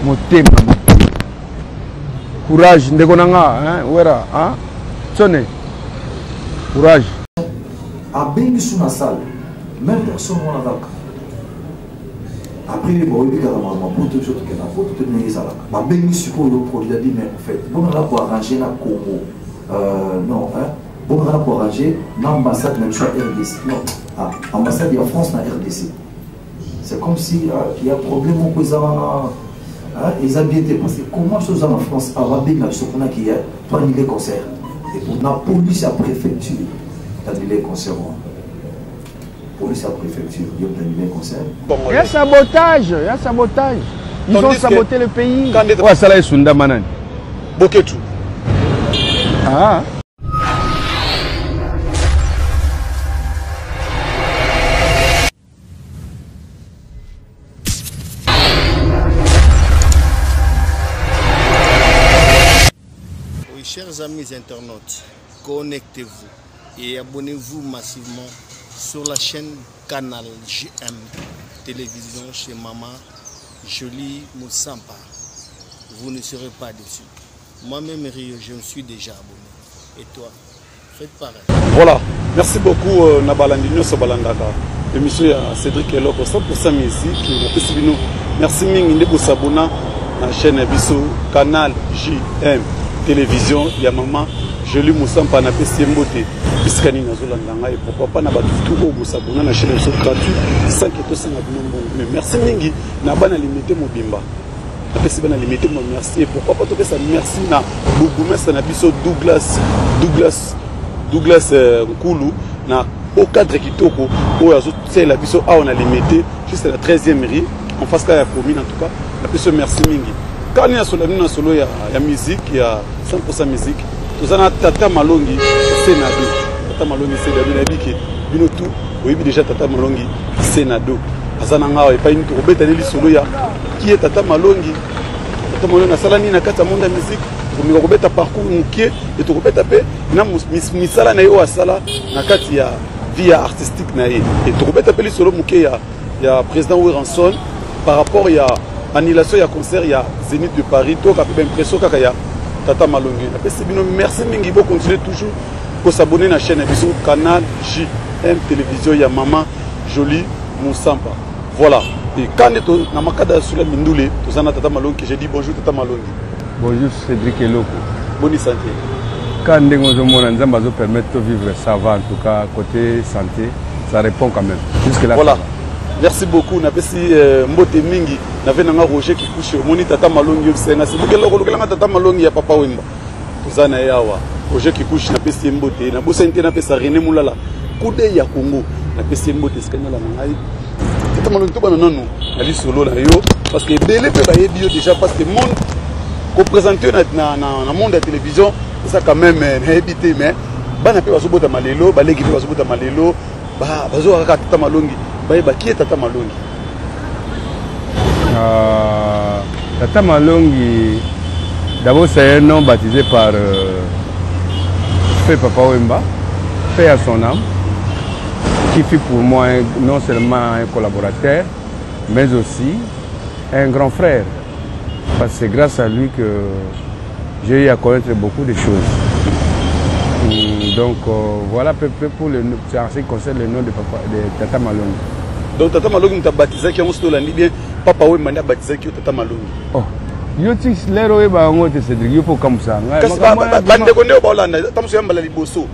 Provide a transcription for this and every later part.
motema courage ndeko nanga hein wera hein sonne courage a bien sur la salle même personne n'a d'accord après les boys qui ont ma photo de choses qui n'a photo de mes salles ma bien sur le produit a dit mais en fait bon on a pour arranger la Congo non hein bon on a pour arranger l'ambassade même sur RDC non ambassade de la France na RDC c'est comme si il y a problème au président ils ont bien été passés. Comment chose en France a bien la chose qu'on a qui a pour annuler les concerts et pour la police à préfecture d'annuler les concerts. Police à préfecture d'annuler les concerts. Il y a sabotage, il y a sabotage. Ils ont saboté le pays. Ouais, ça là est Sunda Manan. Boketu. Ah. Chers amis internautes, connectez-vous et abonnez-vous massivement sur la chaîne Canal JM Télévision chez Maman Jolie Moussampa. Vous ne serez pas déçus. Moi-même, Rio, je me suis déjà abonné. Et toi, faites pareil. Voilà, merci beaucoup Nabalandino Sobalandaka. L'émission Cédric Eloko, 100% musique. Merci Mingi pour s'abonner à la chaîne Bisso Canal JM Télévision, il y a maman, je lui Moussampa na pesi mbote. Biskani nazolandanga et pourquoi pas na batu tout au s'abonner na chaîne gratuit 5 et 5 mais merci mingi na bana limité mobimba. Na pesi bana limité mo merci et pourquoi pas to pesa merci na bougumestre na biso Douglas Nkulu na au cadre kitoko o azo tsela biso a on a limité juste la 13e mairie en face ka ya commune en tout cas. Na pesi merci mingi. Quand il y a solo ya musique, il y a 100% musique. Tout ça, Tata Malongi, Sénado. Tata Malongi, Sénado, il tout. Oui, déjà Tata Malongi, Sénado. Azananga, et pas une tourbe, t'as dit solo ya. Qui est Tata Malongi? Tata Malongi, Salani, Nakata Monde musique. Pour me remettre à parcours, Moukier, et tu remettre à paix. Na Misala Nayo Asala, Nakati ya vie artistique Naye. Et tu remettre à paix les solo Moukier, il y a président Wiranson. Par rapport, il y a annulation, il y a concert, il y a Zénith de Paris, tout a l'impression qu'il y a Tata Malongi. Merci Mingi, vous continuez toujours pour s'abonner à la chaîne Canal JM Télévision, il y a Maman Jolie Moussampa. Voilà. Et quand on est dans ma cadre sur la Mindoulé, tout ça, Tata Malongi, j'ai dit bonjour Tata Malongi. Bonjour Cédric Eloko. Bonne santé. Quand on permet de vivre, ça va en tout cas, côté santé, ça répond quand même. Jusque là. Voilà. Merci beaucoup. On a aussi Mbote Mingi. On avait un Roger qui couche. Moni Tata Malongi. C'est un Tata Malongi. Papa Wimba. Tuzana Yawa. Roger qui couche. On a aussi Mbote. On a aussi René Moulala. Koudé ya Congo. On a aussi Mbote. C'est un Tata Malongi. Tout le monde a dit solo. Parce que Bélé peut bailler bio déjà. Parce que le monde qu'on présente dans le monde de la télévision, ça quand même habité. Mais on a pu voir Bota Malelo. On a pu voir Bota Malelo. Tata Malongi. Qui est Tata Malongi? Tata Malongi, d'abord c'est un nom baptisé par Feu Papa Wemba, paix à son âme, qui fut pour moi non seulement un collaborateur, mais aussi un grand frère. Parce que c'est grâce à lui que j'ai eu à connaître beaucoup de choses. Donc voilà peu pour le ce qui concerne le nom de Tata Malongi. Donc Tata Malongi t'a baptisé qui a bien Papa Wemba a baptisé qui Tata Malongi. Oh. Yo tix lero e ba ngote Cédric yo po comme ça. Bande konde ba Hollande tamuso yamba la liboso.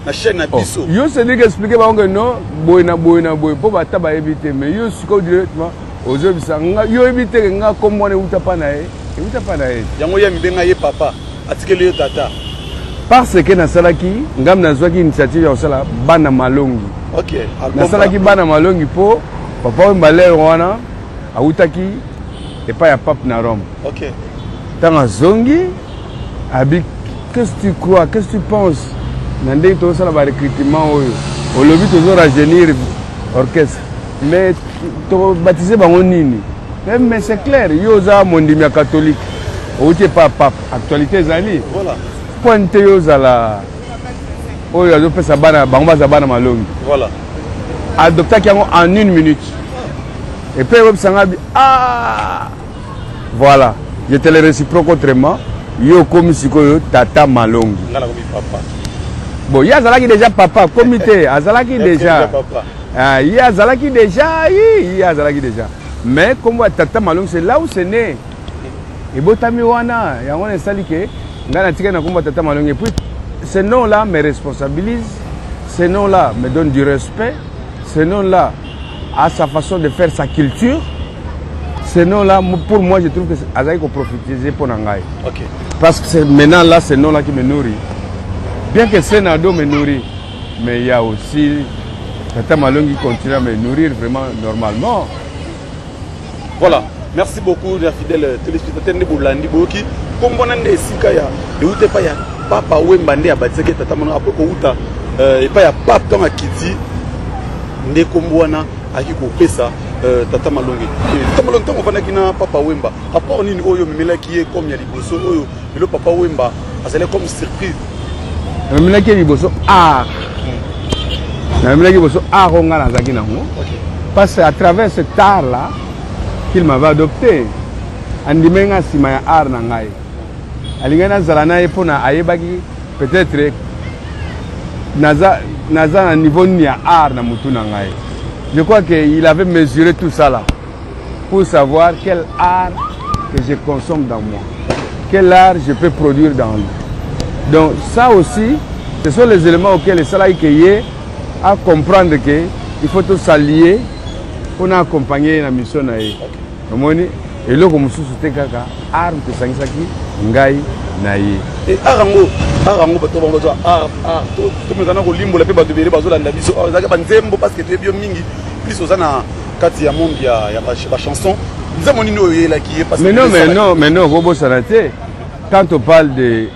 Na chaîne na biso. Yo Cédric expliquer ba ngo non boy na po ba taba éviter mais yo siko directement aux obisanga yo éviter nga comme on uta pa na e. Uta pa na e. Yango ya mibenga ye papa atikele yo tata. Parce que na salaki ngam na zwaki initiative ya sala bana Malongi. OK. Na salaki bana Malongi po papa Wemba lero wana autaki et pas à pape na Rome. OK. Tanga zongi abi qu'est-ce que tu crois, qu'est-ce que tu penses? Nandé to ça la recrutement oyo. Au lobby toujours rajeunir orchestre. Mais to baptiser bango nini? Mais c'est clair, yo za mondimia catholique. Outé pas pape, actualité zali. Voilà. Pointe yo za la oyo azo pesa bana bango za bana Malongi. Voilà. Adopta qui en 1 minute. Et puis web sanga Voilà. Je te le réciproque autrement. Yo comme sikoyo tata malongi. Bon, il y a Zalaki déjà papa, comité, Azalaki déjà. Il y a Zalaki déjà, il y a Zalaki déjà. Mais comme tata malongi, c'est là où c'est né. Et botami wana, il y a un installé que ngana tika na komba tata malongi. Et puis ce nom-là me responsabilise, ce nom-là me donne du respect, ce nom-là a sa façon de faire sa culture. Ce nom-là, pour moi, je trouve que Azalaki faut profiter pour Nangaï. Okay. Parce que c'est maintenant là, ce nom-là qui me nourrit. Bien que Sénado me nourrit, mais il y a aussi Tata Malongi qui continue à me nourrir vraiment normalement. Voilà. Merci beaucoup, les fidèles téléspectateurs de Boulandi Boki. Comme on a dit, il n'y a pas papa Wemba à Batseke Tata Malongi. Après, il n'y a pas papa Kiti. Ne Kombouana, Akiko Pesa, Tata Malongi. Tata Malongi, on va dire papa Wemba. Rapport ni Oyo Mimela qui est comme Yaliboso, Oyo, le papa Wemba, c'est comme surprise. Mimela qui est Yaliboso, ah! Mimela qui est Yaliboso, ah, on a Zaki Nango. Parce qu'à travers cet art-là, qu'il m'avait adopté, Andimenga Simaya art Nangai. Alingana Zalana Epona Ayebagi, peut-être Naza à niveau nia art na mutu Nangai. Je crois qu'il avait mesuré tout ça là pour savoir quel art que je consomme dans moi, quel art je peux produire dans lui. Donc ça aussi, ce sont les éléments auxquels les salariés à comprendre qu'il faut tous s'allier pour accompagner la mission. Et là, comme sous ce kaka, art que sangsaki, ngai naïe. Et arango, tout le monde a limbo la paix de bérer bazola la biso. Parce que tu es bien mingi. Plus aux ana Katia Mombi a la chanson. Nous avons une qui est passée. Mais non, Robo Sanaté. Quand on parle de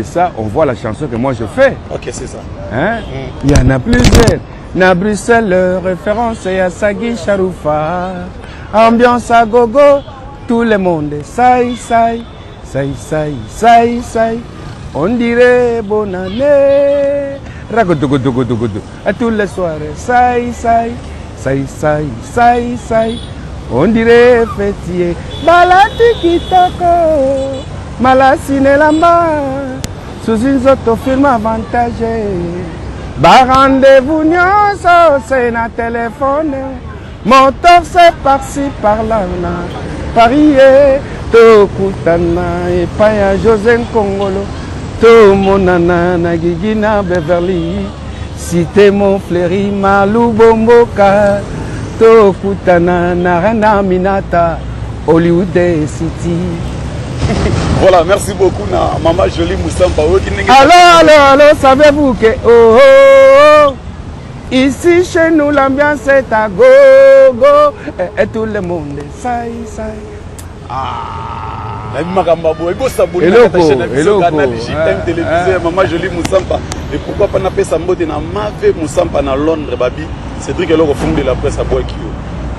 ça, on voit la chanson que moi je fais. Ok, c'est ça. Hein? Il y en a plusieurs. Na Bruxelles, référence à Sagui Charoufa. Ambiance à gogo, tout le monde. Saï. On dirait bonne année. Ragodogodogodogodo. À tous les soirées. Saï. On dirait fêtier. Balati kitoko. Malasine lamba. Sous une autre film avantagé. Ba rendez-vous nyonso, c'est na téléphone. Moteur c'est par-ci par-là. Paris to kutana et paya José Kongolo. To monana na Gigina Beverly. Cité mon fleuri Malou Bomboka. To kutana na Rena Minata. Hollywood City. Voilà, merci beaucoup, Maman Jolie Moussamba. Alors, savez-vous que ici chez nous l'ambiance est à gogo et tout le monde saï. Maman Jolie Moussamba. Et pourquoi pas n'appeler ça mbote na Mave Moussamba na Londres, babi. Cédric est là au fond de la presse à Boakio.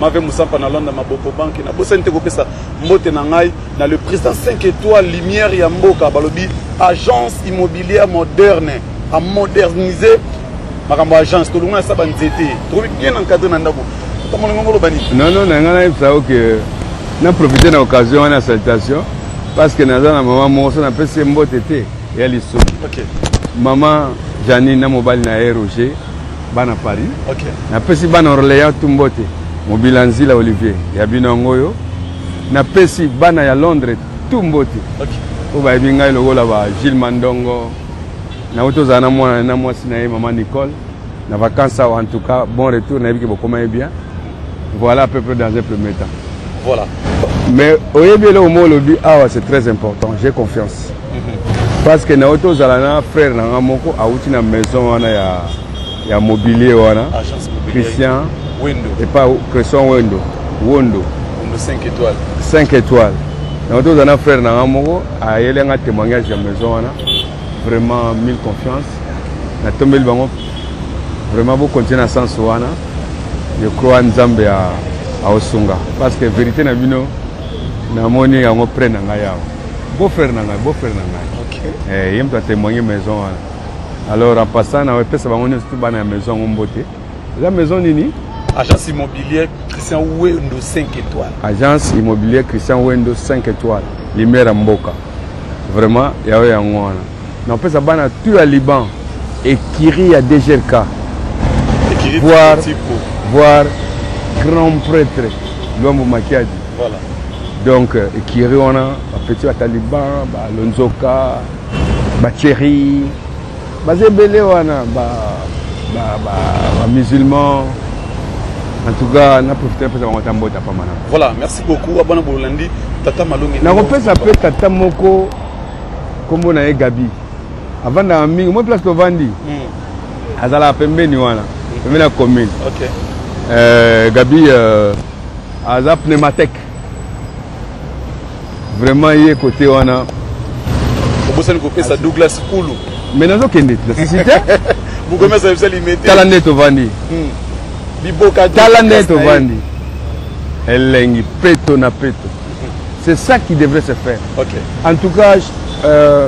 Mave Moussamba na Londres, ma Bopo Banque. Na bossa nte kopé ça mbote na ngai na le président 5 étoiles Lumière ya Mboka balobi agence immobilière moderne à moderniser. Makambo agence to lunga sa banzete. To bien encadré na ndabo. Non, que n'a profité de l'occasion de salutation parce que nous avons maman Monson a fait ses mots tété et elle est soumise. Maman Janine na mobile na Roger bana Paris. Na pesi bana Orléans Tumbote. Mobilanzi la Olivier ya binongoyo. Na pesi bana ya Londres Tumbote. O ba binga logo la ba Gilles Mandongo. Na auto zana mwana na mwasi na maman Nicole. Na vacances en tout cas bon retour na biki bokoma bien. Voilà à peu près dans un premier temps. Voilà. Mais au Molobi, c'est très important, j'ai confiance. Parce que nous avons frère qui a une maison, il y a mobilier, Christian, et pas Christian Wondo. 5 étoiles. 5 étoiles. Nous avons un frère qui a un témoignage de la maison, vraiment 1000 confiance. Nous avons tombé le banc, vraiment vous continuez à sens. Je crois en Zambie à Osunga. Parce que la vérité, na bino na moni ya ngo prendre nga yao. Beau frère na nga. Il me témoigner maison. Alors en passant na pesa ba ngoni tout bana maison ngombote. La maison nini Agence immobilière Christian Wendo 5 étoiles. Agence immobilière Christian Wendo 5 étoiles. Lumière à Mboka. Vraiment, il y a un mois. On peut savoir tout à Liban et Kiri à DGRK. Voir grand prêtre, l'homme Makiadi. Voilà. Donc, Kiri, on a petit à Taliban, Lonzoka, Thierry, Zébélé, on a musulmans. En tout cas, on a profité de faire un peu de temps. Voilà, merci beaucoup. Abana Bolandi, Tata Malongi. On peut s'appeler Tata Moko comme on a Gabi. Avant d'aller, moi, place que Vandi. Azala Pembe Niwana. Pembe la commune. Ok. Gabi, Azap Pneumatech. Vraiment, il est côté on a. Vous pouvez couper ça Douglas Koulou. Mais dans aucun des sociétés. Vous commencez à vous limiter. Talandé to Vandi. Talandé to Vandi. Elle peto na peto. C'est ça qui devrait se faire. Ok. En tout cas,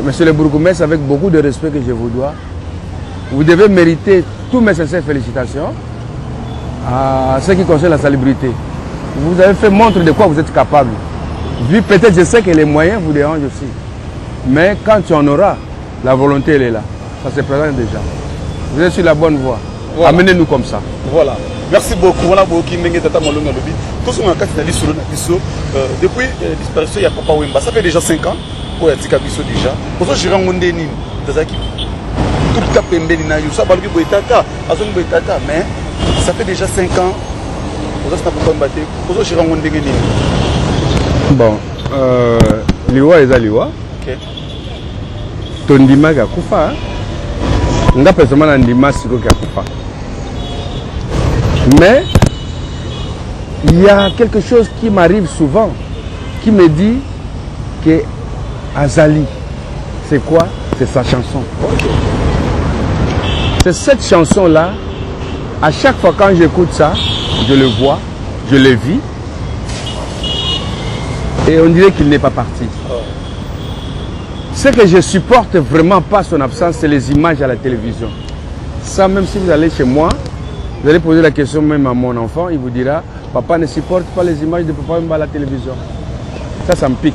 monsieur le bourgmestre, avec beaucoup de respect que je vous dois, vous devez mériter tous mes sincères félicitations à ce qui concerne la salubrité. Vous avez fait montre de quoi vous êtes capable. Vu peut-être, je sais que les moyens vous dérangent aussi. Mais quand tu en auras, la volonté elle est là. Ça se présente déjà. Vous êtes sur la bonne voie. Voilà. Amenez-nous comme ça. Voilà. Merci beaucoup. On a beaucoup de Tata Malonga Lobi. Tout ce qu'on a fait depuis la disparition, il y a Papa Wemba. Ça fait déjà 5 ans qu'on a dit Kabiso déjà. Pour ça, je suis rencontré Nini. Tout le Pembe Nina Youssa, Balbi Boitata, Azon Boitata. Mais ça fait déjà 5 ans. Pour ça, c'est pas combattu. Pour ça, je suis rencontré Nini. Bon, Liwa est à Liwa. Ok. Tondima Gakufa. On a personnellement un Ndima Siko Gakufa. Mais il y a quelque chose qui m'arrive souvent, qui me dit que Azali, c'est quoi? C'est sa chanson. Okay. C'est cette chanson-là, à chaque fois quand j'écoute ça, je le vois, je le vis, et on dirait qu'il n'est pas parti. Ce que je supporte vraiment pas son absence, c'est les images à la télévision. Ça, même si vous allez chez moi, vous allez poser la question même à mon enfant, il vous dira, papa ne supporte pas les images de papa même à la télévision. Ça me pique.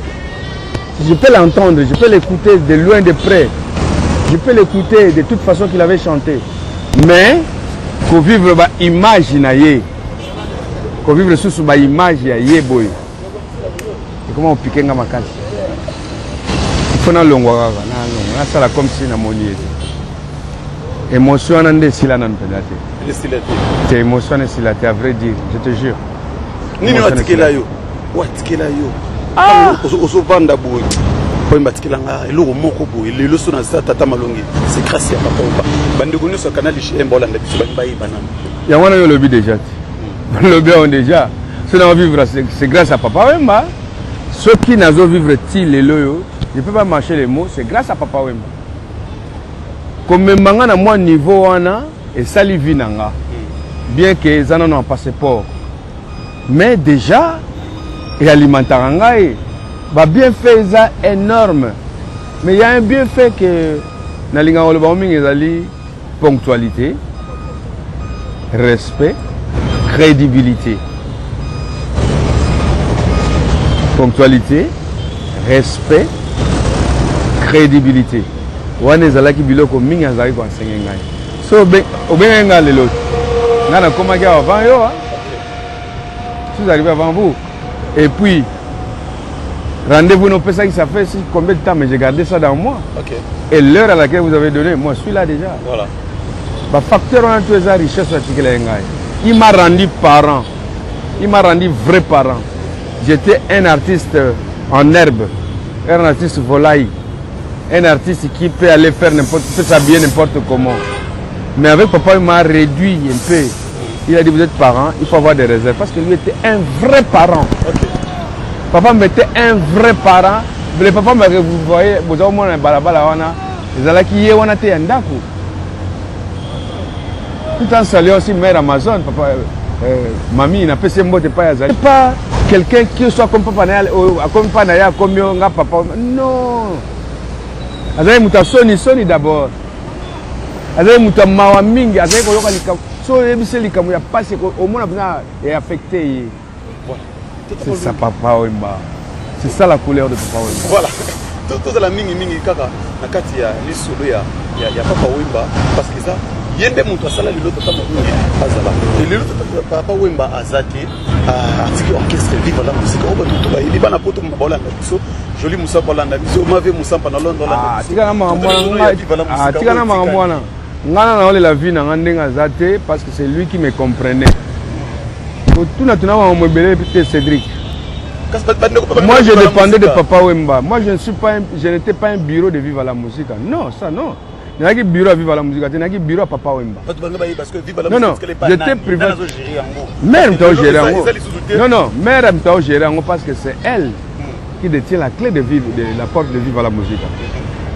Je peux l'entendre, je peux l'écouter de loin, de près. Je peux l'écouter de toute façon qu'il avait chanté. Mais, il faut vivre l'image, il faut vivre sous l'image, il boy. Et comment on pique ma casse? Il faut que l'on voit ça comme si on a mon émotion est là. C'est émotion est là, à vrai dire, je te jure. Nini watikela yo? Watikela yo. Ah, osovanda boy. Ko imbatikela nga eloko moko boy, lelo so na sa Tata Malongi. C'est grâce à papa Wemba. Bande ko nyonso canal chez Mbolanda biso ba banana. Ya wana yo lobi déjà. Le bien déjà. Ce qu'on vivre c'est grâce à papa Wemba. Ceux qui n'ont vivre ti lelo yo, je ne peux pas marcher les mots, c'est grâce à papa Wemba. Comme manga na moi niveau wana et sali vinanga. Bien que ça n'ont pas passeport. Mais déjà, et alimentaranga va bien fait ça énorme. Mais il y a un bienfait que nalinga olobaming ezali ponctualité, respect, crédibilité. Ponctualité, respect, crédibilité. Wana ezalaki biloko mingi azali ko enseigner ngai. So obenga lelo. Nana koma kia avant yo. Je suis arrivé avant vous. Et puis, rendez-vous nos pesa qui ça fait combien de temps, mais j'ai gardé ça dans moi. Okay. Et l'heure à laquelle vous avez donné, moi je suis là déjà. Voilà. Bah, facteur on a tous les richesses. Il m'a rendu parent. Il m'a rendu vrai parent. J'étais un artiste en herbe, un artiste volaille, un artiste qui peut aller faire n'importe, peut s'habiller n'importe comment. Mais avec papa, il m'a réduit un peu. Il a dit, vous êtes parent, il faut avoir des réserves. Parce que lui était un vrai parent. Okay. Papa m'était un vrai parent. Le papa me vous voyez, vous avez un balabala, vous allez qui est, on a été un daku. Tout en saluant aussi mère Amazon, papa, mamie, il n'a pas ces mots de pas. C'est pas quelqu'un qui soit comme papa, comme papa, comme papa. Non. Vous avez soni d'abord. Vous avez mawamingi, vous avez So c'est likambo ya passe au moins est affecté. Voilà. C'est ça Papa Wemba. C'est ça la couleur de Papa Wemba. Voilà. Tout la mingi kaka na kati ya lisolo ya Papa Wemba parce que ça yende muntu asala lilo tata mungi azala. Et lilo Papa Wemba azati atiki orchestre vive la musique. On va tout ba ili bana poto mbola na biso. Joli Moussa Bolanda biso mave Moussa pa na London la. Tika na mwana. Tika na mwana. Ngana na ole la vie na ndenga azate parce que c'est lui qui me comprenait. Tout naturellement on me belé peut-être Cédric. Moi je dépendais de Papa Wemba. Moi je n'étais pas un bureau de Vive la musique. Non, ça non. Il y a un bureau à Vive la musique, il y a un bureau à Papa Wemba. Non, j'étais privé. Mère m'a géré en haut. Non, mère m'a géré en haut parce que c'est elle qui détient la clé de la porte de Vive la musique.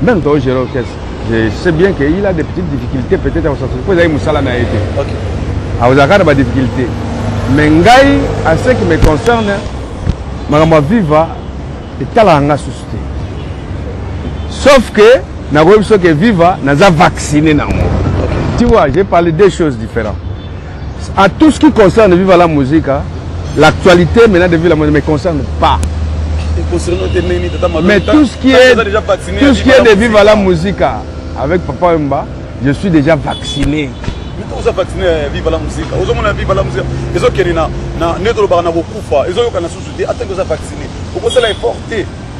Même m'a géré l'orchestre. Je sais bien qu'il a des petites difficultés peut-être à sa société. Il Moussala n'a été. À vous avoir des difficultés. Mais Ngaï, à ce qui me concerne, Marama Viva est à la société. Sauf que, que Viva n'a pas vacciné. Tu vois, j'ai parlé des choses différentes. À tout ce qui concerne Viva la musique, l'actualité maintenant de Viva la musique ne me concerne pas. Mais tout ce qui est de Viva la musique avec Papa Wemba, je suis déjà vacciné. Mais vous avez vacciné Viva la musique. Vous avez Viva la musique. Ils ont qu'ils na netro barana bokufa. Ils ont qu'ils na sous-souté. Attends que vous avez vacciné. Pourquoi c'est l'effort?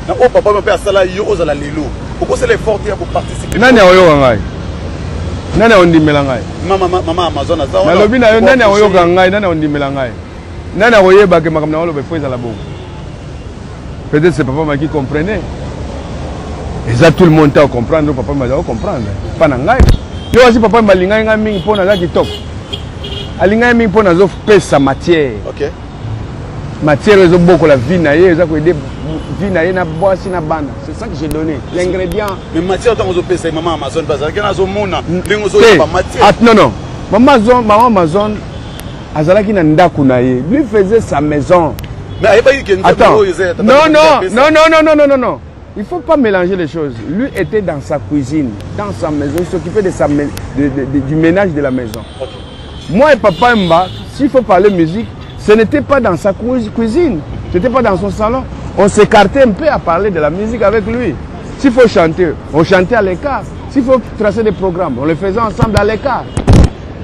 Na oh papa me paye sala yo aux ala lelo. Pourquoi c'est l'effort pour participer? Nani oyo ngai. Nani ondimela ngai. Mama Amazon aza. Na lobi na yo nani oyo ngai, nani ondimela ngai. Nani oyeba ke makamna olo be foiza la bongo. Peut-être c'est papa qui comprenait. Et ça tout le monde a comprendre, papa m'a dit comprendre. Pas nangai. Yo aussi papa m'a linga nga mingi pona za kitoko. Alinga mingi pona zo pesa matière. OK. Matière zo beaucoup la vie na ye, za ko aider vie na ye na boisi na bana. C'est ça que j'ai donné. L'ingrédient. Mais matière tant zo pesa maman Amazon bazar kana zo mona. Lingo zo pas matière. Ah non. Maman Amazon azalaki na ndaku na ye. Lui faisait sa maison. Mais attends. Non. Il ne faut pas mélanger les choses. Lui était dans sa cuisine, dans sa maison. Il s'occupait du ménage de la maison. Okay. Moi et Papa Wemba, s'il faut parler musique, ce n'était pas dans sa cuisine. Ce n'était pas dans son salon. On s'écartait un peu à parler de la musique avec lui. S'il faut chanter, on chantait à l'écart. S'il faut tracer des programmes, on les faisait ensemble à l'écart.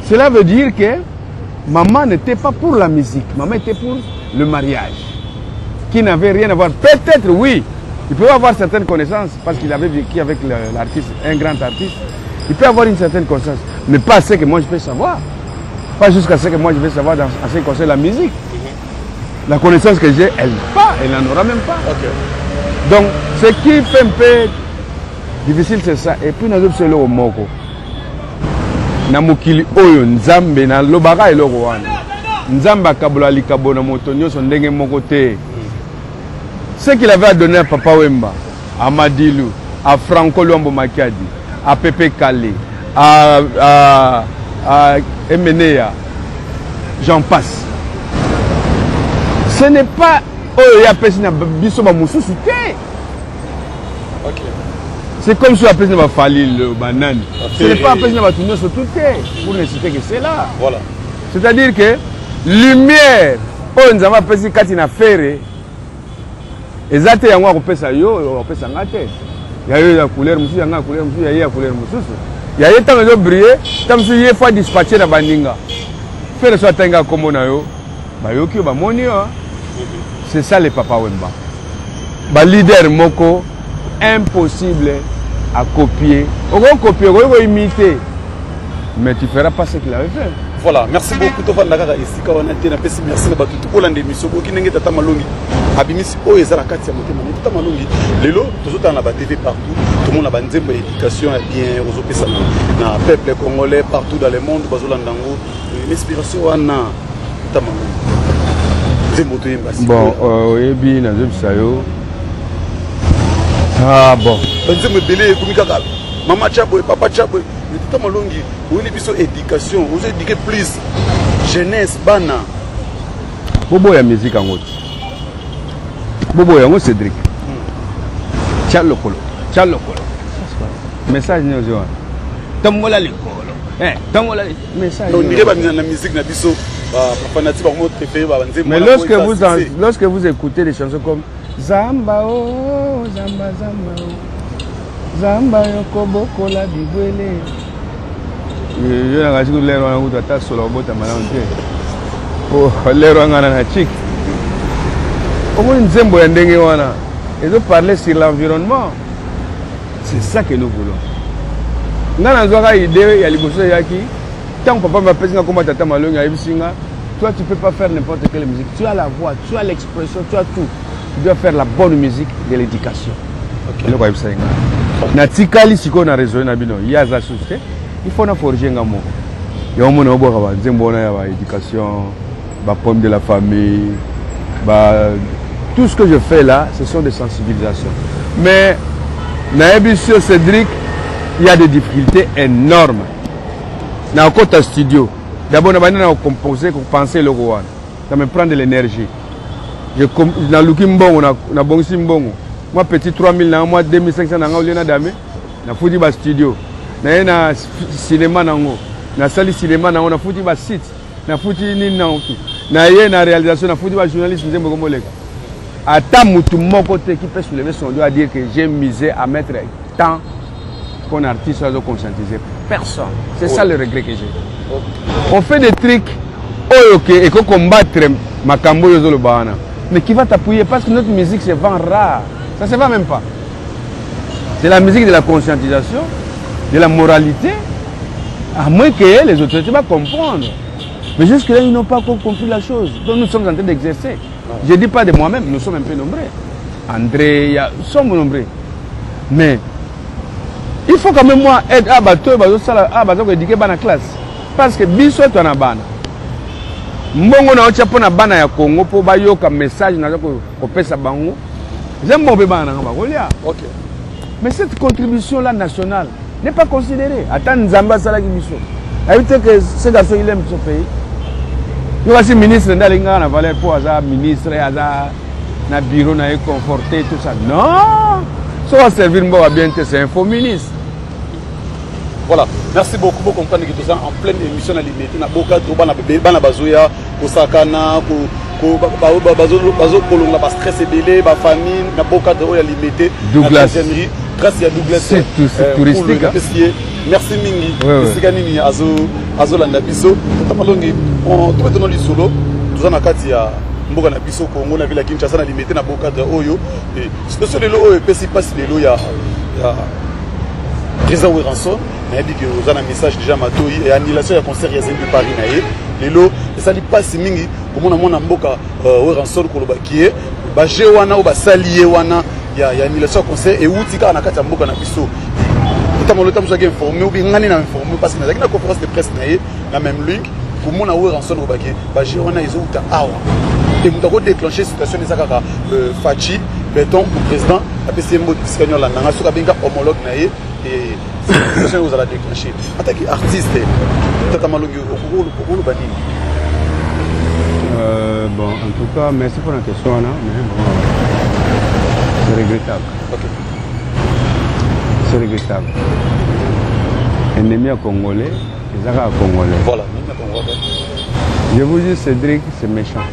Cela veut dire que maman n'était pas pour la musique. Maman était pour le mariage. Qui n'avait rien à voir. Peut-être, oui. Il peut avoir certaines connaissances parce qu'il avait vécu avec l'artiste, un grand artiste. Il peut avoir une certaine connaissance, mais pas ce que moi je peux savoir. Pas jusqu'à ce que moi je vais savoir en ce qui concerne la musique. La connaissance que j'ai, elle n'en aura même pas. Okay. Donc, ce qui fait un peu difficile, c'est ça. Et puis, nous avons observé au Moko. Namukili Oyo, Nzambe, na Lobara et Loroan. Nzamba Kabola Likabo, Namotonio, son dengue Mokote. Ce qu'il avait à donner à Papa Wemba, à Madilou, à Franco Luambo Makiadi, à Pepe Kale, à Emenea, j'en passe. Ce n'est pas c'est comme si après ça fallu le banane. Ce n'est pas après ça va tourner sur tout pour ne citer que c'est là. Voilà. C'est-à-dire que lumière, on nous a passé quand il a fait. Exacte yango akopesa yo akopesa ngate ya yo ya couleur musu ya nga couleur musu ya couleur mususu ya yo tango zo briller tamsi ye fois dispatcher na baninga faire so tenga kombo na yo ba yoki ba moni yo. C'est ça les Papa Wemba. Ba leader moko impossible à copier. On va copier, on va imiter. Mais tu feras pas ce qu'il avait fait. Voilà, merci beaucoup to vanda kaka ici ka wana tena pesi merci na batu to lande miso ko kinenge tata malongi abimisi o ezala kati ya motema ni tata malongi lelo tozota na ba TV partout tout le monde a ba nzembo éducation bien ozo pesa na peuple congolais partout dans le monde bazolandango l'inspiration wana tata malongi nzembo to yemba si bon oyebi na zebisa yo ah bon nzembo belé komi kaka Maman Tchaboy, Papa Tchaboy, mais tout le monde où il y a éducation, vous éduquez plus, jeunesse, bana. Bobo ya musique en route. Bobo ya Cédric. Tchalo Kolo. Message nous joint. Tombola le Kolo. Mais ça. Mais lorsque vous écoutez des chansons comme Zamba oh Zamba Zamba oh Zamba yokoboko la bibwele. Je n'ai pas dit que l'air on a eu d'attaque sur la botte à Malanté. Oh l'air on a un chic. Au moins une zembo yandenge wana. Et de parler sur l'environnement. C'est ça que nous voulons. Ngana nzoka idée ya liboso yaki. Tant que papa m'appelle comme tata malonga ibisinga. Toi tu peux pas faire n'importe quelle musique. Tu as la voix, tu as l'expression, tu as tout. Tu dois faire la bonne musique de l'éducation. OK. Natikali siko na raison na bino. Ya za susté. Il faut na forger ngamo. Ya omo na obo ba nzembo na ya ba éducation, ba pomme de la famille, ba tout ce que je fais là, ce sont des sensibilisations. Mais Naebisio Cédric, il y a des difficultés énormes. Dans le côté studio, d'abord, on a composé, on pensait le roi. Ça me prend de l'énergie. Dans le Kimbon, on a bon simbon. Moi, petit 3000, moi, 2500, on a damé. On a foutu le studio. On a cinéma, on a sali cinéma, on a foutu le site. On a foutu la réalisation, on a foutu le journaliste. À ta mon côté qui peut soulever son doigt à dire que j'ai misé à mettre tant qu'un artiste soit conscientisé. Personne. C'est ça le regret que j'ai. On fait des trucs et qu'on combattre ma cambo le bahana. Mais qui va t'appuyer parce que notre musique se vend rare. Ça se vend même pas. C'est la musique de la conscientisation, de la moralité. À moins que les autorités vont comprendre. Mais jusque-là, ils n'ont pas encore compris la chose. Donc nous sommes en train d'exercer. Je ne dis pas de moi-même, nous sommes un peu nombreux. André, nous sommes nombreux. Mais il faut quand même moi être à bateau, à éduquer dans la classe. Parce que biso est en bana. Mbongo na ocha pona bana ya Congo pour bayo comme message na ko pesa bango. J'aime mon bébé na ba kolia. OK. Mais cette contribution là nationale n'est pas considérée. Attends Nzamba sala ki biso. Évitez que ce garçon il aime son pays. Nous aussi ministre d'alinga na valeur pour avoir ministre avoir na bureau na conforté tout ça. Non. Ça va servir moi bien c'est un faux ministre. Voilà. Merci beaucoup pour comprendre que tout ça en pleine émission à limité na boka to bana bazoya ko sakana ko bazo kolonga ba stress ebelé ba famine na boka to ya limité Douglas grâce à Douglas c'est touristique. Merci mingi. Sikani ni azo landa biso tamalongi on tout dans le solo tout na kati ya mboka na biso Congo na villa Kinshasa na limité na boka de oyo et spécial lelo oyo pesi passe lelo ya Président Ranson a dit que vous avez un message déjà matoi et annulation du concert Yazen de Paris naé lelo et ça dit pas si mingi comme on a mon mboka Ranson ko lobakie ba jewana ou ba salié wana ya annulation concert et outika na kati ya mboka na biso notamment le temps que j'ai informé ou bien ngani na informé parce que na la conférence de presse naé la même link pour mon Ranson ko bakie ba jewana izo uta awa et nous avons déclenché situation des akaka Fachi béton pour président a PC mot de la nanga sur benga homologue naé et c'est vous allez déclencher attaquer artiste tata malongi au bani. Bon en tout cas merci pour la question là mais bon c'est regrettable. OK. C'est regrettable. Ennemi à Congolais, les Arabes congolais. Voilà, même à Congolais. Je vous dis Cédric c'est méchant.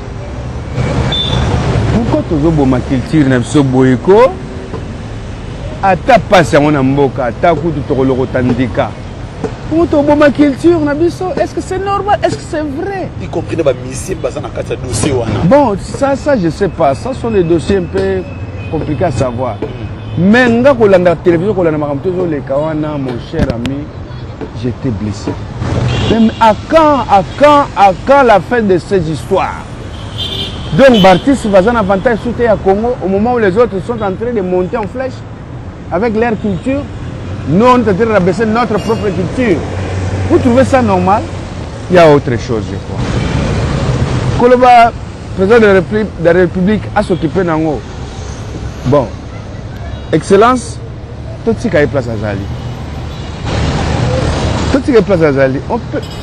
Pourquoi tu as ma culture na biso boyeko ata passe ya mona mboka ata kutu to lo rotandika pour to ma culture na biso est-ce que c'est normal est-ce que c'est vrai y compris ba mission basa na kati dossier wana bon ça je sais pas ça sont les dossiers un peu compliqués à savoir mais nga ko landa télévision ko landa makamto zo le kawana mon cher ami j'étais blessé même à quand la fin de ces histoires. Donc Bartis va un avantage sous à Congo au moment où les autres sont en train de monter en flèche avec leur culture. Nous on est en train de rabaisser notre propre culture. Vous trouvez ça normal? Il y a autre chose, je crois. Koloba, président de la République, a s'occupé d'Ango. Bon, Excellence, tout ce qui a place à Zali. Tout ce qui a place à Zali.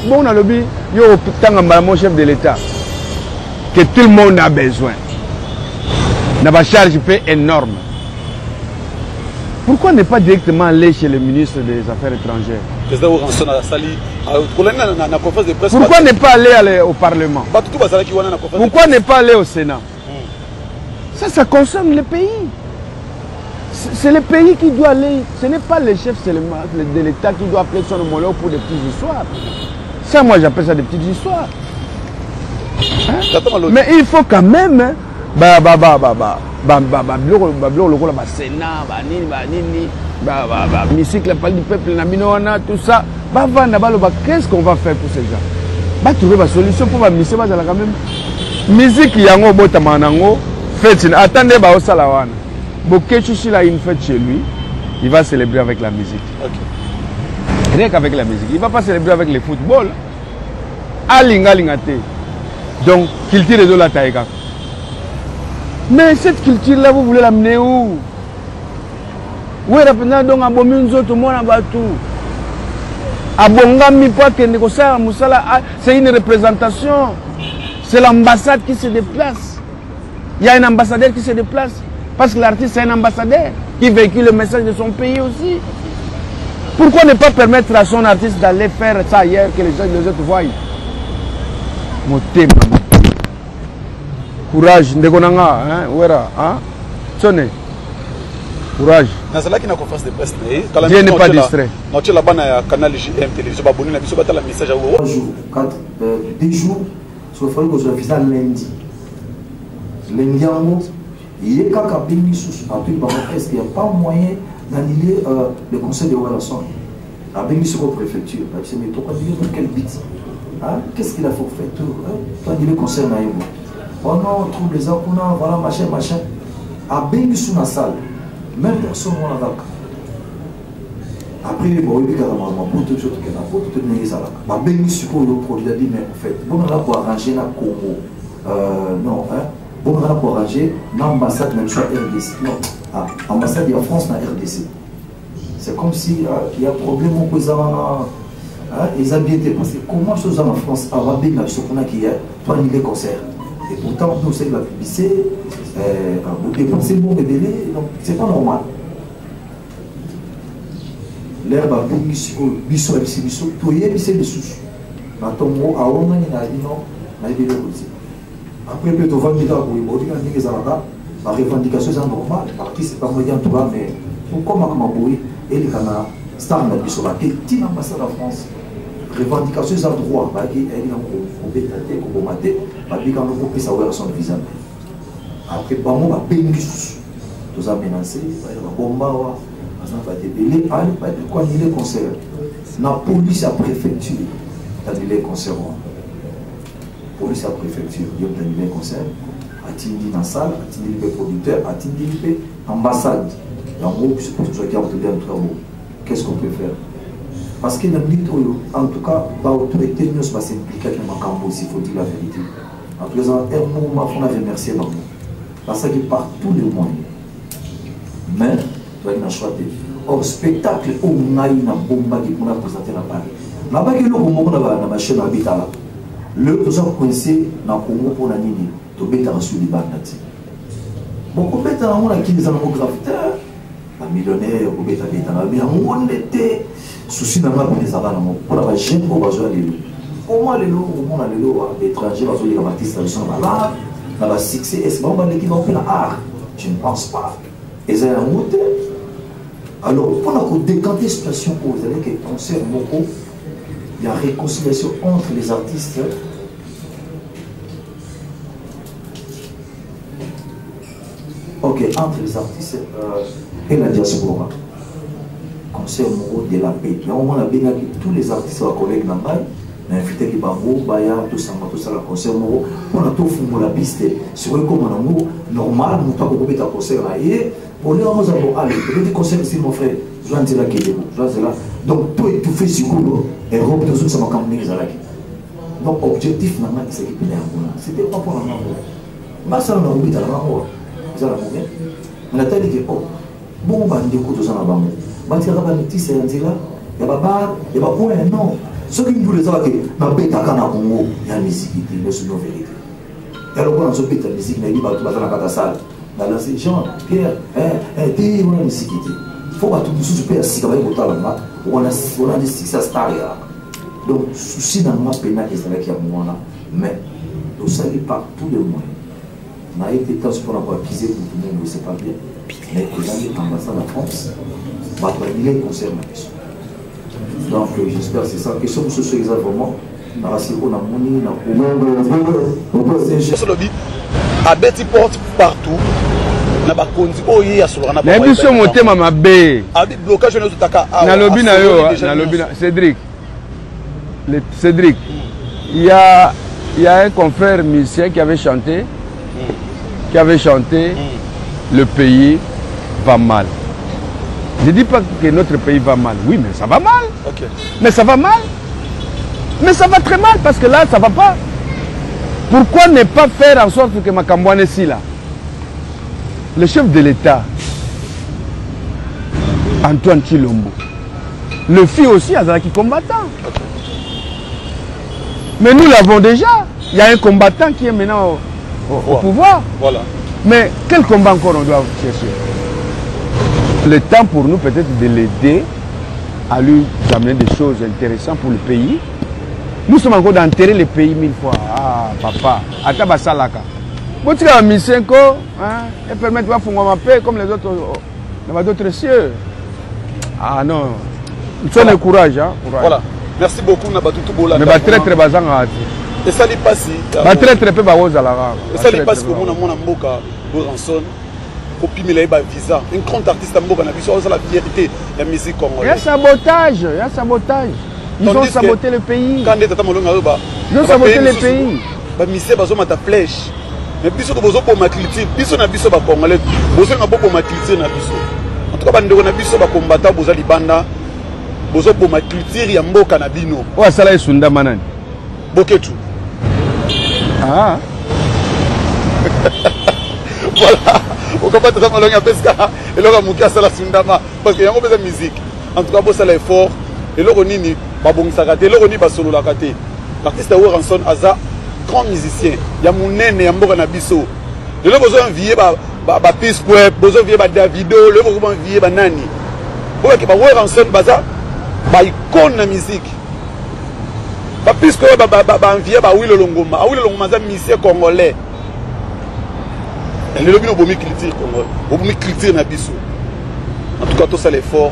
Bon, on a le but, il y a mon chef de l'État. Que tout le monde a besoin. Il y a une charge énorme. Pourquoi ne pas directement aller chez le ministre des Affaires étrangères? président Oranson a sali na conférence de presse. Pourquoi ne pas aller au Parlement? Pourquoi ne pas aller au Sénat? Ça concerne le pays. C'est le pays qui doit aller. Ce n'est pas le chef seulement de l'État qui doit appeler son homologue pour des petites histoires. Ça, moi, j'appelle ça des petites histoires. Hein? Mais il faut quand même... tout ça. Qu'est-ce qu'on va faire pour ces gens? Trouver une solution pour la mission. Musique, attendez, Bokechuchi a une fête chez lui, il va célébrer avec la musique. Okay. Rien qu'avec la musique. Il ne va pas célébrer avec le football. Donc, culture de la taïga. Mais cette culture-là, vous voulez l'amener où? Où est la donc à Bomunzo, tout le monde a battu. À Bongami, c'est une représentation. C'est l'ambassade qui se déplace. Il y a un ambassadeur qui se déplace. Parce que l'artiste est un ambassadeur qui véhicule le message de son pays aussi. Pourquoi ne pas permettre à son artiste d'aller faire ça ailleurs que les autres voient? Mon thème. Courage, Ndegonanga, hein, Ouera, hein, Tsoné. Courage. Dieu n'est pas distrait. Tu là-bas na canal JM télévision, abonné na biso batala message à vous. 10 jours, il faut que je visa lundi. Lundi en haut. Il y a est-ce qu'il n'y a pas moyen d'annuler le conseil de Ouellasson? La préfecture. Mais toi, dans quel but? Qu'est-ce qu'il a fait? Tu as dit le conseil naïf. Oh non, trouve les gens, voilà, machin. À Bengi sous la salle, même personne n'a d'accord. Après, il y a beaucoup de choses qui ont été faites. À Bengi suppose le produit, il a dit, mais en fait, bon, on a pour arranger la Congo. Non, hein? Bon, on a pour arranger l'ambassade même sur RDC. Non, l'ambassade de France dans RDC. C'est comme si il y a un problème aux ils ont bien été passés. Comment chose en France a bien ce qu'on a qui est pas annuler concert. Et pourtant, nous c'est la publicité, vous dépensez bon délai, donc c'est pas normal. L'herbe a bien biso, tout y est bissé de sous. Maintenant, on a dit non, on a dit le aussi. Après, peut-être 20 000 pour la revendication est normale. L'artiste n'est pas moyen tout ça, mais comment et les canards, star n'a pas sur la petite ambassade de France. Revendication est en droit. Il y a un bétaté, un maté, il y a un peu savoir son visa. Après, il y a un peu de choses. Tout ça menacé, il y a un bomba, il y a un concert. La police à préfecture, il y a des concerts. Police à préfecture, il y a des concerts. Atindi dans la salle, atindi les producteurs, atindi les ambassades. En gros, c'est pour ça qu'il y a un travail. Qu'est-ce qu'on peut faire? Parce que en tout cas, l'autorité ne va s'impliquer avec le campo, s'il faut dire la vérité. En tout cas, un moment, il faut remercier l'homme. Parce qu'il par tous les moyens. Mais, il y a un choix. Or, spectacle, on a une bombe qui peut présenter la Paris. Là-bas, il y a un moment dans la chaîne habitale. Le tout ça coincé dans le Congo pour la Nini. Tu bêta reçu les bandes. Beaucoup de gens ont acquis des graffiteurs. Un millionnaire, ou bêta bêta. Mais on était souci dans la des avanes. Pour la jeune, pour la jeune. Comment les lots, comment les lots étrangers, les artistes, ils sont là. Dans la succès, est-ce qu'on va l'équipe en art? Je ne pense pas. Et ça a monté. Alors, pour décanter la situation, vous avez que concert beaucoup. Il y a réconciliation entre les artistes. Ok, entre les artistes et la diaspora. Concert de la paix. Là, on a bien que tous les artistes sont collègues dans le bail. Mais invité qui bango, baya, tout ça, la concert moro. On a tout fumé la piste. C'est vrai comme on a normal, on a beaucoup de concert là. Et pour les gens, on a des concerts ici, mon frère. Je vais dire là qui est beau. Donc, tout est tout fait sur le et Europe, tout ça, va camper les Alaki. Donc, objectif, c'est qu'il y a un c'était pas pour la main. Mais ça, on a oublié dans la main. Ça, on a dit que, oh, bon, bah, des coups de sang là-bas. Bah, tu as pas de petits, c'est un là. Il n'y a pas bar, il n'y a pas point, non. Ce qui nous les a dit, ma bête à Cana Congo, il y a une musique qui est une vérité. Et alors, quand on se pète la musique, il y a une salle. Dans la Jean, Pierre, on a une musique qui est. faut pas tout sous payer si quand même autant là on a dit ça star là donc souci dans moi pena et ça avec moi là mais tout ça il part tous les moyens n'a été temps pour avoir acquisé pour tout le monde c'est pas bien mais que l'ambassade de France va travailler concernant donc j'espère que c'est ça question de ce exactement na rasiko na moni na à Betty porte partout na bakonzi oyi ya solana na biso motema mabe avec blocage na tutaka na lobi na yo na lobi na Cédric il y a un confrère musicien qui avait chanté le pays va mal. Je ne dis pas que notre pays va mal. Oui, mais ça va mal. Okay. Mais ça va mal. Mais ça va très mal parce que là, ça ne va pas. Pourquoi ne pas faire en sorte que Makambouane ici là, le chef de l'État, Antoine Tshilombo, le fit aussi à Zaki combattant. Okay. Mais nous l'avons déjà. Il y a un combattant qui est maintenant au pouvoir. Voilà. Mais quel combat encore on doit chercher? Le temps pour nous peut-être de l'aider à lui amener des choses intéressantes pour le pays. Nous sommes encore d'enterrer le pays 1000 fois. Ah, papa, Ataba Salaka. Vous tirez à Misenko, et permettre de faire ma paix comme les autres dans d'autres cieux. Ah non, il faut le courage. Hein, courage. Voilà. Merci beaucoup, Nabatutu Bola. Mais très très bazan. Et ça n'est pas si. Très très peu barosa là. Et ça n'est pas si comme on a mon amboka, Boranson. Visa. Un grand artiste amboka na biso la fierté de la musique congolaise. Il y a sabotage, Ils ont saboté le pays. Ils ont saboté le pays. Ba mise bazo mata flèche. Mais biso ko bozo pour ma culture, biso na biso ba congolais, bozo na pour ma culture na biso. En tout cas bandeko na biso ba combattant boza libanda. Bozo pour ma culture ya mboka na bino. Wa sala esunda manani. Boketu. Ah. Voilà. On comprend très mal la pesca et là on a la sundama parce qu'il y a besoin de musique. En tout cas, bon ça l'effort et là on ni ba bon sakate, là on ni ba solo la kate. L'artiste Oranson Aza grand musicien. Il y a mon nene ya mboka na biso. Et là besoin envier ba Peace Web, besoin envier ba Davido, là besoin envier ba nani. Pour que ba Oranson baza ba icône na musique. Ba Peace Web ba envier ba Willy Longoma. Willy Longoma c'est musicien congolais. Elle est le culture na biso. En tout cas, tout ça l'effort.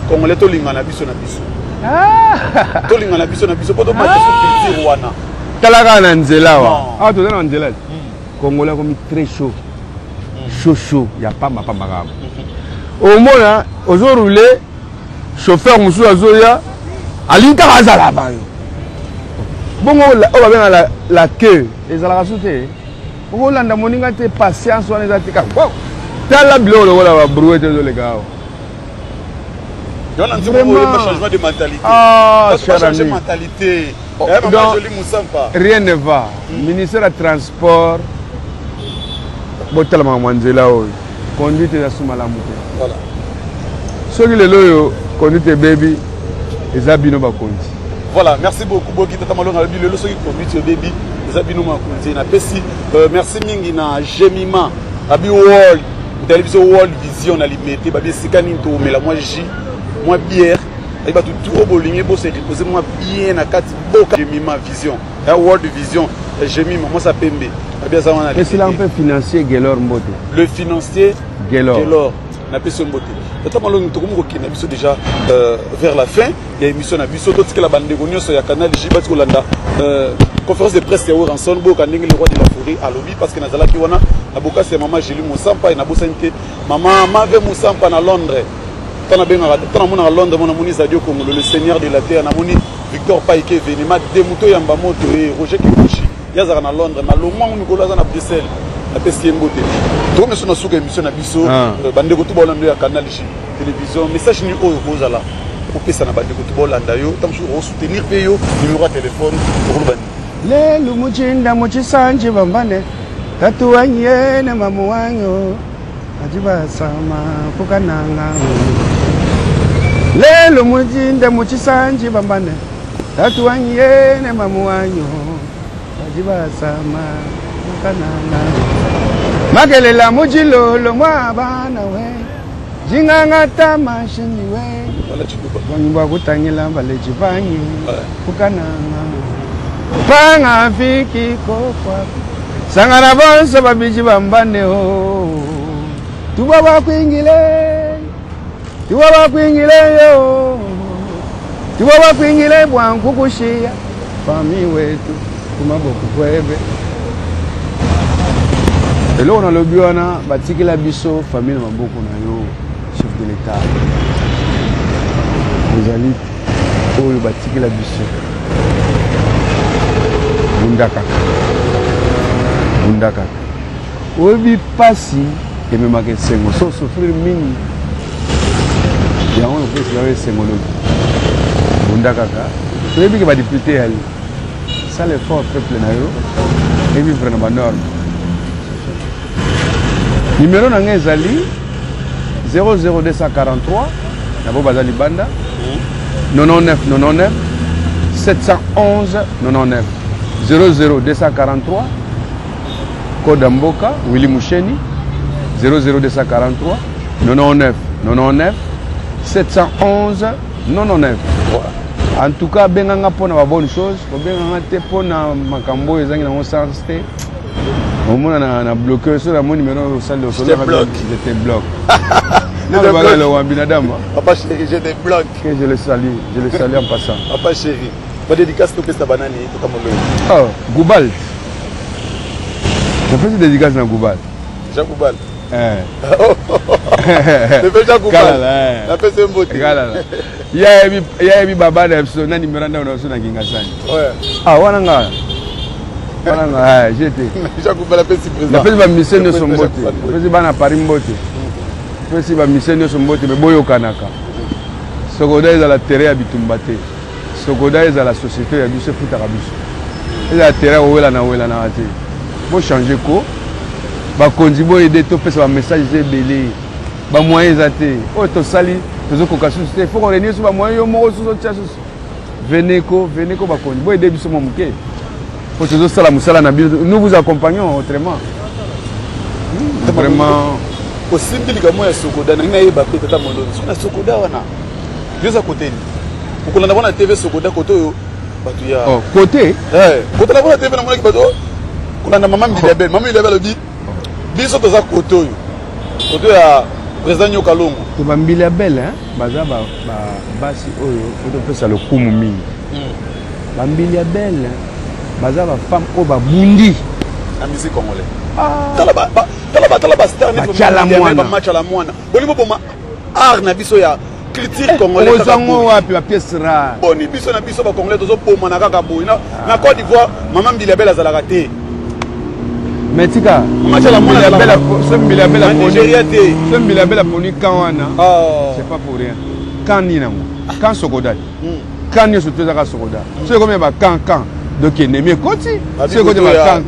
Congolais to linga na biso na biso. Ah! To linga na biso poto ma culture wana. Talaka na nzela wa. Ah, to na nzela. Congolais comme très chaud. Chaud, il y a pas ma pamba. Au moins, aux rouler chauffeur musu azoya alinka bazala ba yo. Bongo o ba benga la queue, ezala kasute. Pourquoi on a mon patience on les a tika. Wow. T'as la bleu la brouette de les gars. Il y a un changement de mentalité. Ah, changement de mentalité. Rien ne va. Ministère du Transport, Botalama Manzela, conduite de Soumalamouté. Voilà. Ceux qui le conduite baby, les abino bakonti. Voilà, merci beaucoup. Boki Tatamalon a le leçon qui conduite baby. Merci mingi na Jemima abi World télévision World Vision na limité ba bisikani to mela moi J moi bière et ba tout au bolingi bo se reposer moi bien na kati boka Jemima Vision World Vision Jemima moi ça pembe bien ça on a. Et c'est un peu financier Gelor Mbote. Le financier Gelor na peso Mbote. Notamment nous tokomo ko na biso déjà vers la fin il y a émission na biso d'autres que la bande de gonio ya canal J ba Kolanda conférence de presse ya Oranson boka ndenge le roi de la forêt à lobby parce que nazala ki wana aboka c'est maman Julie Moussampa et na bosanité maman Mave Moussampa na Londres tana benga tana mona Londres mona moni Zadio Kongolo le seigneur de la terre na moni Victor Paike Venima de muto yamba moto et Roger Kikuchi yazaka na Londres na lomwa mikolo za na Bruxelles na pesi mbote to meso na suka émission na biso bande ko tuba olando ya canal J télévision message ni oyo kozala opesa na bande ko tuba olanda yo tamshu o soutenir pe yo numéro de téléphone pour le bande Lelu muchinda muchisanje bambane tatuanye na mamu wanyo ajiba sama kukananga Lelu muchinda muchisanje bambane tatuanye na mamu wanyo ajiba sama kukananga Makelela mujilo lo mwa bana we Jinganga tamashiniwe. Wanyumba kutangila mbaleji banyi. Kukananga. Panga fiki kokwa. Sangana bonso babiji bambane ho. Tuwa kwingile. Tuwa kwingile yo. Tuwa kwingile bwangu kushia. Fami wetu kumaboko kwebe. Elo na lobi wana batikila biso famille maboko na yo chef de l'état. Ezali oyo batikila biso. Bundaka. Obi pasi ememaka sengo so souffrir mingi. Yango no pesi lawe sengo lo. Bundaka. Obi ke ba député ali. Ça l'effort peuple na yo. Et vivre na ba norme. Numéro na ngezali 00243 Nabo Bazali Banda 99 711 99 00243 Code Mboka Willy Moucheni 00243 99 711 99. En tout cas, benganga pona ba bonne chose, benganga te pona makambo ezangi na sens te. Au moins on a bloqué sur mon numéro au salle de solo. J'étais bloqué. Non, le bagage le wambina dame. Papa chéri, je te bloque. Que je le salue en passant. Papa chéri, pas dédicace to pesta banane to kamolo. Oh, Goubal. Je fais une dédicace dans Goubal. Jean Goubal. Le fait Jean Goubal. La fait c'est mbote. Il y a eu baba na episode na numéro na on na kingasani. Ouais. Ah, wana nga. Wana j'étais. Jean Goubal la fait si président. La fait ba mission de son mbote. La fait ba na Paris mbote. La fait ba mission de son mbote me boyo kanaka. Sokoda est à la terre ya bitumbate. Sokoda est à la société ya biso futa kabiso. Et la terre wela na ate. Bo changer ko. Ba kondibo aider to pesa ba message belé. Ba moyens até. O to sali, to ko kasu il faut qu'on réunisse ba moyens yo mo so tia so. Venez ko ba kondibo aider biso mo muke. Faut que sala musala na biso. Nous vous accompagnons autrement. Vraiment possible que moi Sokoda na yeba pe tata mondo. Na Sokoda wana. Biso côté. Ukolanda bona TV Sokoda koto yo batu ya. Oh, côté? Côté la bona TV na mona ki bato. Kuna na maman Milabel, maman Milabel bi. Biso to za koto yo. Koto ya président Nyoka Longo. To ba Milabel hein, baza ba basi oyo, to pesa le kumu mingi. Ba Milabel baza ba femme o ba bundi na musique congolais. Talaba star ne ba match à la moine. Boli boma art na biso ya critique congolais kaka bo wapi ba pièce rare. Boni biso na biso ba congolais tozo poma na kaka boy na Côte d'Ivoire maman Milabel azalaka te. Mais tika match à la moine ce Milabel a poni kawana. C'est pas pour rien. Quand ni na quand Sokoda. Quand ni surtout za Sokoda. C'est comme ba quand donc il n'est côté. C'est comme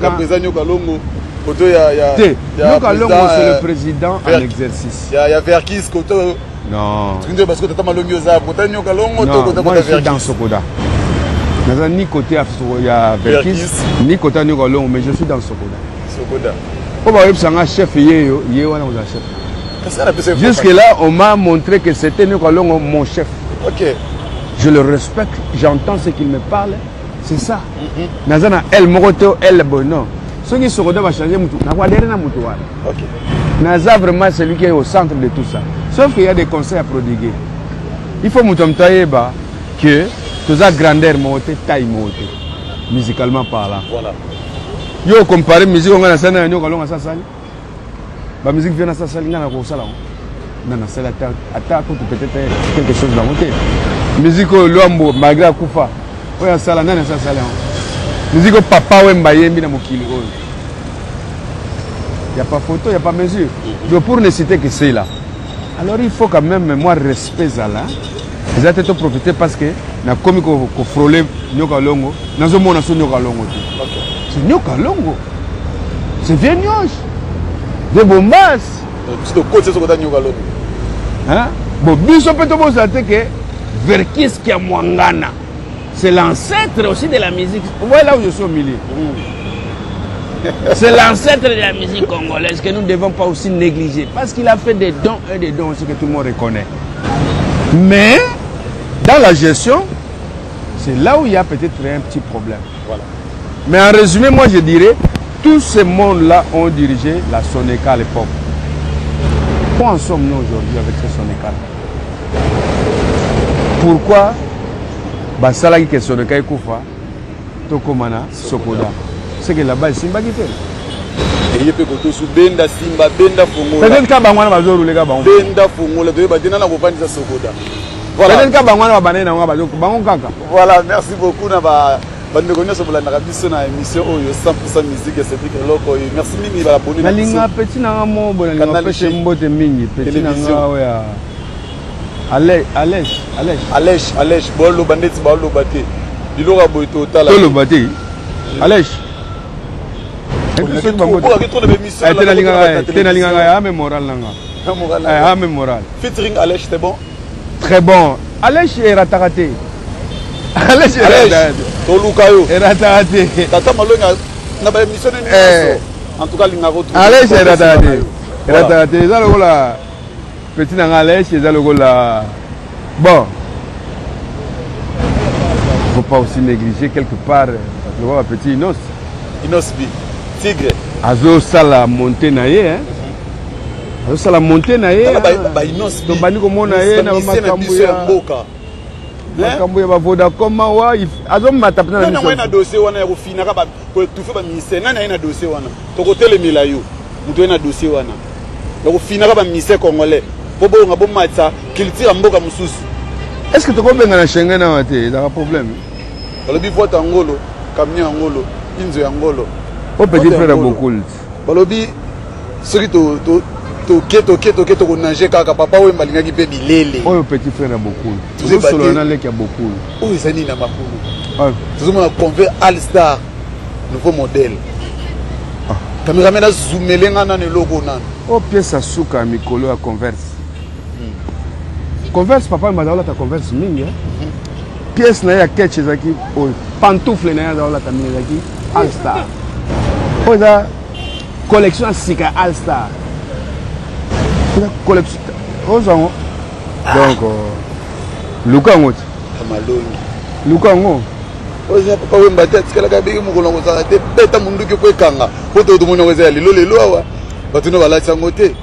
quand président Nyoka Longo. Nyoka Longo c'est le président en exercice. Il y a Verkis Koto. Non. Parce que tu as mal au mieux à côté Nyoka Longo. Non, moi je suis dans Sokoda. Ni côté il y a Verkis, ni côté Nyoka Longo, mais je suis dans Sokoda. Sokoda. On va voir un chef chef. Jusque là, on m'a montré que c'était Nyoka Longo mon chef. Ok. Je le respecte, j'entends ce qu'il me parle. C'est ça. Nazana el moroto el bono. Ce qui se va changer mutu. Na kwa derena mutu wala. OK. Naza vraiment celui qui est au centre de tout ça. Sauf qu'il y a des conseils à prodiguer. Il faut mutu mtaeba que toute la grandeur monte, taille monte musicalement parlant. Voilà. Yo comparer musique on a sana nyoka longa ça sali. Ba musique vient na ça sali ngana ko sala. Nana sala attaque peut-être quelque chose dans monter. Musique lombo malgré kufa. Oui, ça là, non, ça là. Nous disons que papa ou Mbayembi na mokili. Il n'y a pas photo, il n'y a pas mesure. Donc pour ne citer que c'est là. Alors il faut quand même moi respect ça là. Ils ont été profiter parce que na komi ko frôler Nyoka Longo, na zo mona so Nyoka Longo. C'est Nyoka Longo. C'est Viennioche. De Bombas. C'est le côté de Nyoka Longo. Hein? Bon, biso peut to bosater que Verkis qui a Mwangana. C'est l'ancêtre aussi de la musique. Vous voyez là où je suis au milieu. C'est l'ancêtre de la musique congolaise que nous ne devons pas aussi négliger. Parce qu'il a fait des dons et des dons aussi que tout le monde reconnaît. Mais, dans la gestion, c'est là où il y a peut-être un petit problème. Voilà. Mais en résumé, moi je dirais, tous ces mondes-là ont dirigé la Soneca à l'époque. Où en sommes-nous aujourd'hui avec ce Soneca? Pourquoi Basala qui est Soneca et Koufa, Tokomana, Sokoda? C'est que là-bas, c'est Simba qui fait. Et peut que sous Benda Simba, Benda Fongola. Peut-être qu'à Bangwana va jouer le gars. Benda Fongola, de Badina n'a pas de Sokoda. Voilà. Peut-être qu'à Bangwana va banner dans Bangon Kaka. Voilà, merci beaucoup. Bande connaît sur la émission Oyo 100% musique et c'est que loko. Merci mimi ba abonner na linga petit na mo bona linga pese mbote mingi petit na nga Alèche bolo bandeti bolo baté bilora boito tala tolo baté Alèche tena linga ya mémoral nanga mémoral featuring Alèche c'est bon, très bon. Alèche est rataraté. Alèche Tolukayo rataraté tata malonga na ba émission en tout cas linga retrouver Alèche est rataraté ça le là petit na Alèche ça le là bon. Faut pas aussi négliger quelque part le voir petit Inos bi Tigre azo sala monter na ye hein azo sala monter na ye ba Inos to bani ko mona ye na makambo ya mboka makambo ya bavoda koma wa azo mata pena na na dossier wana ya kufina ka ba ko tufe ba ministère na na dossier wana to ko telemela yo muto na dossier wana ya kufina ka ba ministère congolais po bo ngabo matsa culture mboka mususu. Est-ce que tu comprends na Schengen na wate il y a un problème balobi vote angolo camion angolo inzo angolo au petit frère beaucoup balobi soki to ko nager kaka papa we malingaki pe bilele au petit frère beaucoup tout solo na leki ya beaucoup o ezani na makulu tout monde convert all star nouveau modèle caméraman a zoomé ngana ne logo nan o pièce à suka mikolo à Converse Converse papa madaola ta Converse mingi pièce na ya ketch zaki o pantoufle na ya daola ta mingi zaki all star oza collection sika all star collection ozango donc lukango malongi lukango oza papa we mbata tikala ka bigi mukolo ko sala te beta mundu ke ko kanga poto to mona ko za lelo awa batuno bala tsango te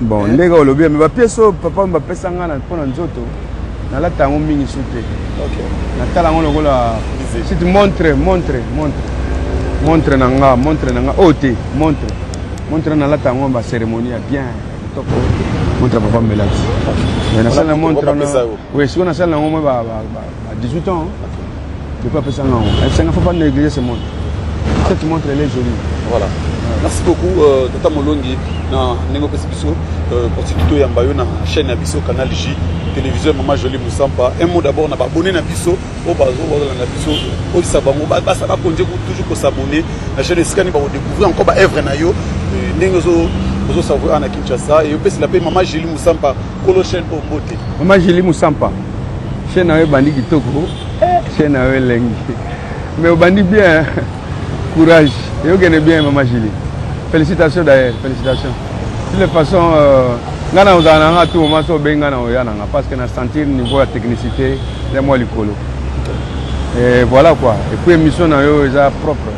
bon ndega olobi mais ba pièce papa mba pesa ngana pona nzoto na la tango mingi soute OK na tala ngolo kola si tu montre nanga ote montre na la tango ba cérémonie bien top montre papa Melax mais na sala montre oui si on a sala ngoma ba 18 ans de pas pesa ngoma ça ne faut pas négliger ce monde cette montre elle est jolie voilà. Merci beaucoup Tata Molongi na Nengo Pesibiso pour yamba yo na chaîne ya biso Canal J télévision Maman Jolie Moussampa un mot d'abord na ba abonné na biso o bazo na biso o sabango ba ça va continuer toujours ko s'abonner la chaîne Skani ba découvrir encore ba œuvre na yo ndenge zo savoir na Kinshasa et peut se l'appeler Maman Jolie Moussampa kolo chaîne au beauté Maman Jolie Moussampa chaîne na bandi kitoko chaîne na lengi mais au bandi bien courage et vous gagnez bien Maman Jolie. Félicitations d'ailleurs, félicitations. De toute façon, ngana uzana tout moment so benga na oyana parce que na sentir niveau de technicité les moi likolo. Et voilà quoi. Et puis émission na yo est propre.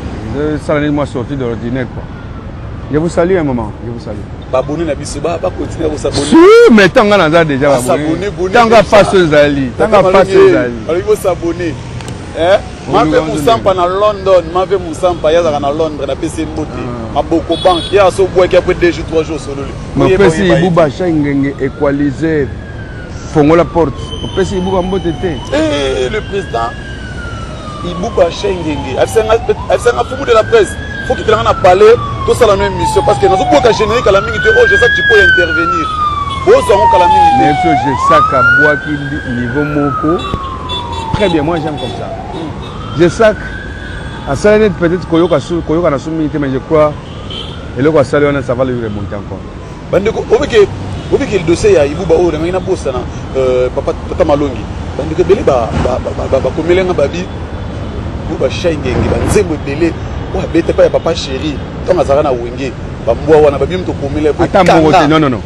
Ça n'est moi sorti de l'ordinaire quoi. Je vous salue un moment, je vous salue. Abonné na biso ba continuer à vous abonner. Si mais tanga na déjà abonné. Tanga passeuse zali, tanga passeuse zali. Il faut s'abonner. Mave Moussampa na London, Mave Moussampa yazaka na Londres na PC Mbote. Maboko banque ya so bois qui après 2 jours 3 jours solo. Mon PC Ibuba Changenge équaliser fongo la porte. Mon PC Ibuba Mbote té. Le président Ibuba Changenge, elle s'est un fou de la presse. Faut qu'il traîne à parler tout ça la même mission parce que nous avons pas générique à la minute oh je sais que tu peux intervenir. Vous savez la minute. Mais je sais qu'à bois qui niveau moko. Très bien, moi j'aime comme ça. Je sais qu'à ça peut-être Koyoka na soumité, mais je crois et le ça va lui remonter encore. Bandeko, au que le dossier ya Ibuba o na bossa na papa Tata Malongi. Bandeko belé ba komelenga babi Ibuba Changenge ba nzembo belé o bete pa ya papa chéri. ntango azalaka na wenge bambwa wana babie moto komela ata mbongo te non